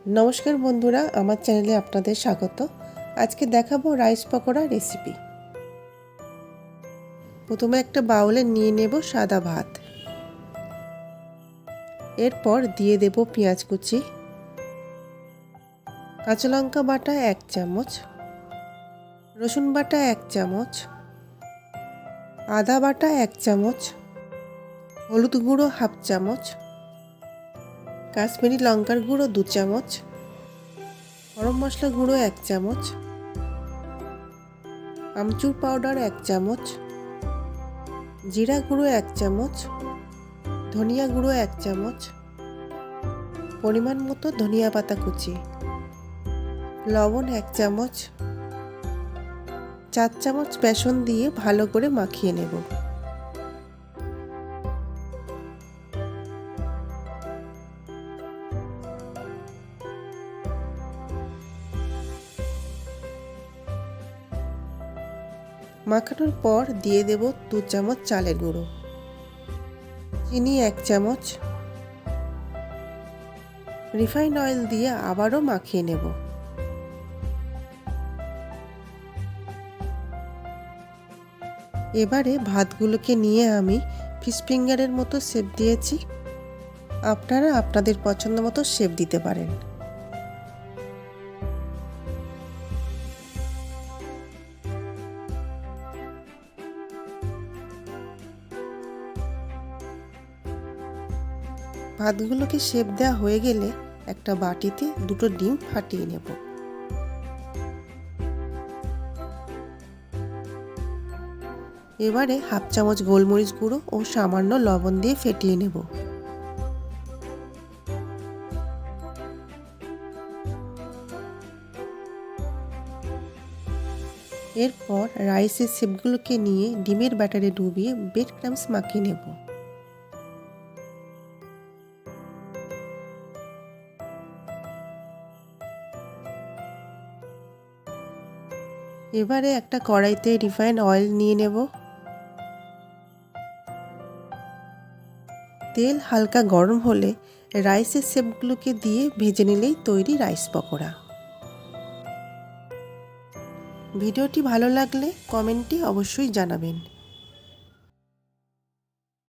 নমস্কার বন্ধুরা, আমার চ্যানেলে আপনাদের স্বাগত। আজকে দেখাবো রাইস পকোড়া রেসিপি। প্রথমে একটা বাউলে নিয়ে নেব সাদা ভাত, এরপর দিয়ে দেব পেঁয়াজ কুচি, কাঁচা লঙ্কা বাটা 1 চামচ, রসুন বাটা 1 চামচ, আদা বাটা 1 চামচ, হলুদ গুঁড়ো 1/2 চামচ, কাশ্মীরি লঙ্কার গুঁড়ো 2 চামচ, গরম মশলা গুঁড়ো 1 চামচ, আমচুর পাউডার 1 চামচ, জিরা গুঁড়ো 1 চামচ, ধনিয়া গুঁড়ো 1 চামচ, পরিমাণ মতো ধনিয়া পাতা কুচি, লবণ 1 চামচ, 4 চামচ বেসন দিয়ে ভালো করে মাখিয়ে নেব। মাখানোর পর দিয়ে দেব 2 চামচ চালের গুঁড়ো, চিনি 1 চামচ, রিফাইন্ড অয়েল দিয়ে আবারও মাখিয়ে নেব। এবারে ভাতগুলোকে নিয়ে আমি ফিশ ফিঙ্গারের মতো শেপ দিয়েছি। আপনারা আপনাদের পছন্দ মতো শেপ দিতে পারেন। ভাতগুলোকে শেপ দেওয়া হয়ে গেলে একটা বাটিতে 2টো ডিম ফাটিয়ে নেব। এবারে 1/2 চামচ গোলমরিচ গুঁড়ো ও সামান্য লবণ দিয়ে ফেটিয়ে নেব। এরপর রাইসের শেপগুলোকে নিয়ে ডিমের ব্যাটারে ডুবিয়ে ব্রেড ক্রাম্বস মাখিয়ে নেব। এবারে একটা কড়াইতে রিফাইন্ড অয়েল নিয়ে নেব। তেল হালকা গরম হলে রাইসের শেপগুলোকে দিয়ে ভেজে নিলেই তৈরি রাইস পকোড়া। ভিডিওটি ভালো লাগলে কমেন্টে অবশ্যই জানাবেন।